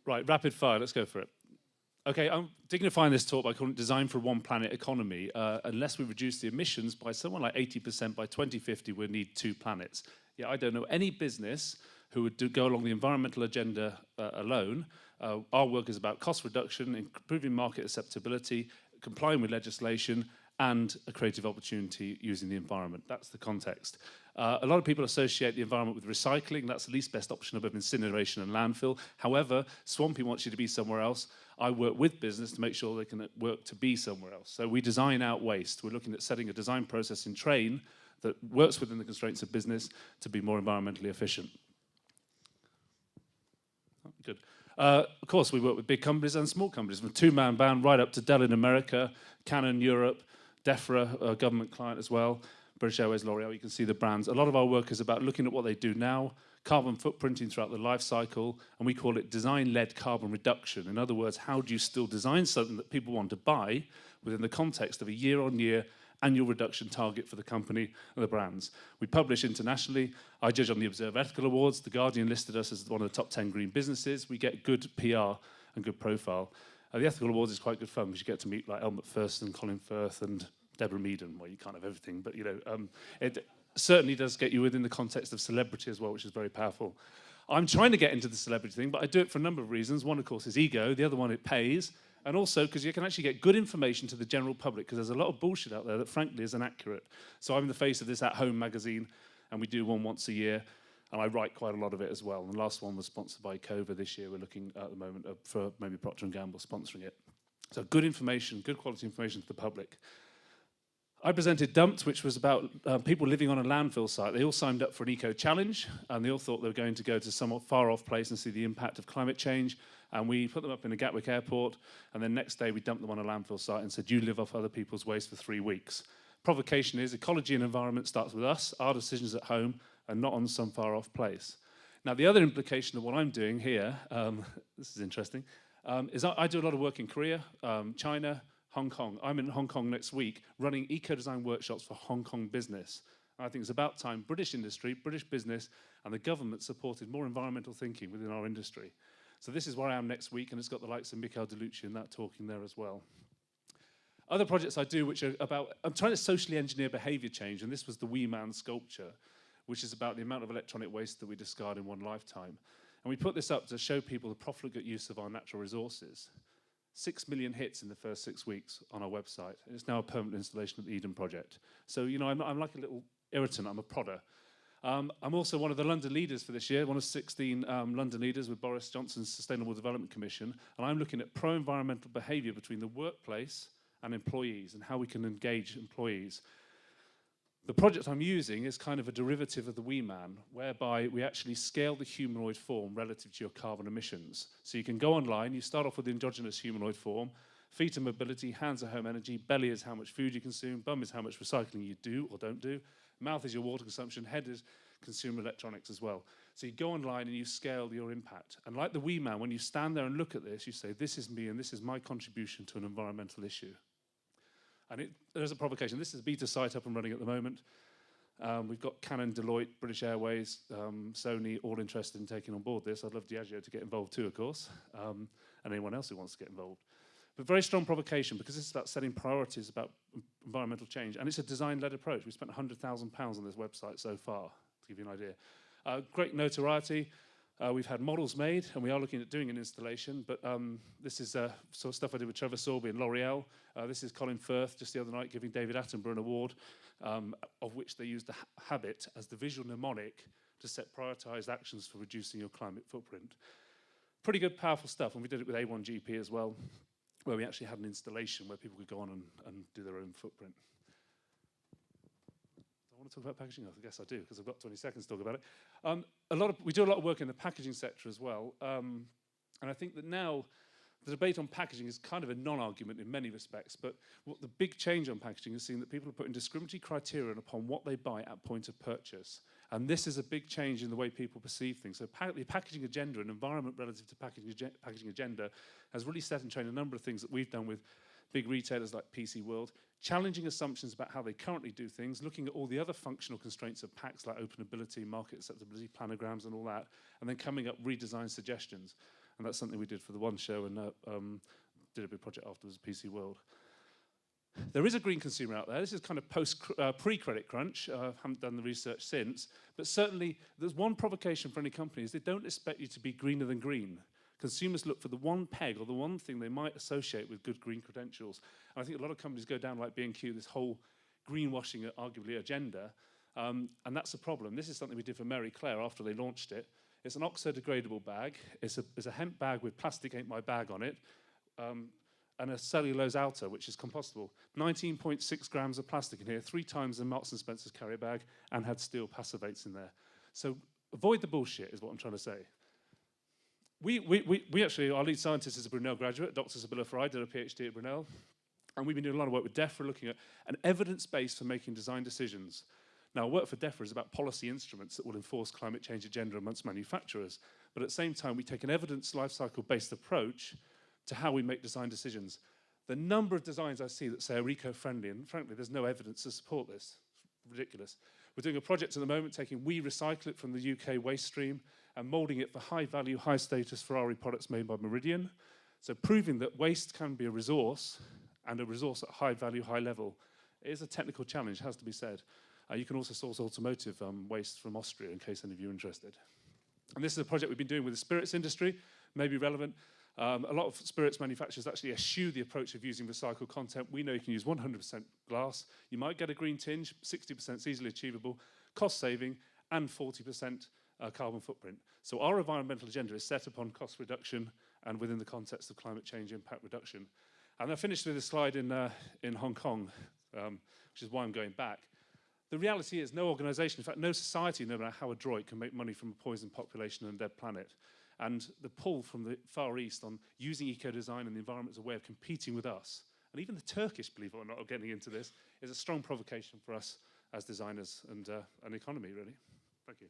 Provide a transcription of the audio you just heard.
Right, rapid fire, let's go for it. Okay, I'm dignifying this talk by calling it Design for a One Planet Economy. Unless we reduce the emissions by somewhere like 80% by 2050, we'll need 2 planets. Yeah, I don't know any business who would go along the environmental agenda alone. Our work is about cost reduction, improving market acceptability, complying with legislation, and a creative opportunity using the environment. That's the context. A lot of people associate the environment with recycling. That's the least best option above incineration and landfill. However, Swampy wants you to be somewhere else. I work with business to make sure they can work to be somewhere else. So we design out waste. We're looking at setting a design process in train that works within the constraints of business to be more environmentally efficient. Good. Of course, we work with big companies and small companies, from a 2-man band right up to Dell in America, Canon Europe, DEFRA, a government client as well, British Airways, L'Oreal. You can see the brands. A lot of our work is about looking at what they do now, carbon footprinting throughout the life cycle, and we call it design-led carbon reduction. In other words, how do you still design something that people want to buy within the context of a year-on-year annual reduction target for the company and the brands. We publish internationally. I judge on the Observe Ethical Awards. The Guardian listed us as one of the top 10 green businesses. We get good PR and good profile. The Ethical Awards is quite good fun because you get to meet like Elmer First and Colin Firth and Deborah Meaden. Well, you can't have everything, but it certainly does get you within the context of celebrity as well, which is very powerful. I'm trying to get into the celebrity thing, but I do it for a number of reasons. One, of course, is ego. The other one, it pays. And also because you can actually get good information to the general public, because there's a lot of bullshit out there that frankly is inaccurate. So I'm in the face of this at-home magazine, and we do one once a year, and I write quite a lot of it as well. And the last one was sponsored by Cova this year. We're looking at the moment for maybe Procter & Gamble sponsoring it. So good information, good quality information to the public. I presented Dumped, which was about people living on a landfill site. They all signed up for an eco-challenge, and they all thought they were going to go to some far-off place and see the impact of climate change. And we put them up in a Gatwick airport, and then next day we dumped them on a landfill site and said, you live off other people's waste for 3 weeks. Provocation is ecology and environment starts with us, our decisions at home, and not on some far-off place. Now, the other implication of what I'm doing here, this is interesting, is I do a lot of work in Korea, China, Hong Kong. I'm in Hong Kong next week running eco-design workshops for Hong Kong business. And I think it's about time British industry, British business, and the government supported more environmental thinking within our industry. So this is where I am next week, and it's got the likes of Mikhail DeLucci and that talking there as well. Other projects I do which are about, I'm trying to socially engineer behaviour change, and this was the Wee Man sculpture, which is about the amount of electronic waste that we discard in one lifetime. And we put this up to show people the profligate use of our natural resources. 6 million hits in the first 6 weeks on our website, and it's now a permanent installation of the Eden Project. So, I'm like a little irritant, I'm a prodder. I'm also one of the London leaders for this year, one of 16 London leaders with Boris Johnson's Sustainable Development Commission, and I'm looking at pro-environmental behaviour between the workplace and employees and how we can engage employees. The project I'm using is kind of a derivative of the Wee Man, whereby we actually scale the humanoid form relative to your carbon emissions. So you can go online, you start off with the endogenous humanoid form, feet are mobility, hands are home energy, belly is how much food you consume, bum is how much recycling you do or don't do, mouth is your water consumption, head is consumer electronics as well. So you go online and you scale your impact. And like the Wee Man, when you stand there and look at this, you say, this is me and this is my contribution to an environmental issue. And there's a provocation. This is a beta site up and running at the moment. We've got Canon, Deloitte, British Airways, Sony, all interested in taking on board this. I'd love Diageo to get involved too, of course, and anyone else who wants to get involved. But very strong provocation, because this is about setting priorities about environmental change. And it's a design-led approach. We spent £100,000 on this website so far, to give you an idea. Great notoriety. We've had models made, and we are looking at doing an installation, but this is sort of stuff I did with Trevor Sorby and L'Oreal. This is Colin Firth just the other night giving David Attenborough an award, of which they used the habit as the visual mnemonic to set prioritised actions for reducing your climate footprint. Pretty good, powerful stuff, and we did it with A1GP as well, where we actually had an installation where people could go on and do their own footprint. I want to talk about packaging? I guess I do, because I've got 20 seconds to talk about it. We do a lot of work in the packaging sector as well, and I think that now the debate on packaging is kind of a non-argument in many respects, but what the big change on packaging is seeing that people are putting discriminatory criteria upon what they buy at point of purchase. And this is a big change in the way people perceive things. So the packaging agenda and environment relative to packaging agenda has really set in train a number of things that we've done with big retailers like PC World, challenging assumptions about how they currently do things, looking at all the other functional constraints of packs like openability, market acceptability, planograms and all that, and then coming up redesigned suggestions. And that's something we did for the one show and did a big project afterwards, PC World. There is a green consumer out there. This is kind of pre-credit crunch. I haven't done the research since. But certainly, there's one provocation for any company is they don't expect you to be greener than green. Consumers look for the one peg or the one thing they might associate with good green credentials. And I think a lot of companies go down like B&Q, this whole greenwashing, arguably, agenda. And that's a problem. This is something we did for Mary Claire after they launched it. It's an oxo-degradable bag. It's a hemp bag with plastic ain't my bag on it. And a cellulose outer, which is compostable. 19.6 grams of plastic in here, 3 times the Marks & Spencer's carrier bag, and had steel passivates in there. So avoid the bullshit, is what I'm trying to say. We actually, our lead scientist is a Brunel graduate, Dr. Sibylla Fry, did a PhD at Brunel, and we've been doing a lot of work with DEFRA looking at an evidence base for making design decisions. Now, work for DEFRA is about policy instruments that will enforce climate change agenda amongst manufacturers, but at the same time, we take an evidence lifecycle-based approach to how we make design decisions. The number of designs I see that say are eco-friendly, and frankly, there's no evidence to support this. It's ridiculous. We're doing a project at the moment taking We Recycle It from the UK waste stream and moulding it for high-value, high-status Ferrari products made by Meridian. So proving that waste can be a resource, and a resource at high value, high level. It is a technical challenge, has to be said. You can also source automotive waste from Austria, in case any of you are interested. And this is a project we've been doing with the spirits industry, maybe relevant. A lot of spirits manufacturers actually eschew the approach of using recycled content. We know you can use 100% glass. You might get a green tinge, 60% is easily achievable, cost saving, and 40% carbon footprint. So our environmental agenda is set upon cost reduction and within the context of climate change impact reduction. And I finished with a slide in Hong Kong, which is why I'm going back. The reality is no organisation, in fact, no society, no matter how adroit, can make money from a poisoned population and a dead planet. And the pull from the Far East on using eco-design and the environment as a way of competing with us, and even the Turkish, believe it or not, are getting into this, is a strong provocation for us as designers and an economy, really. Thank you.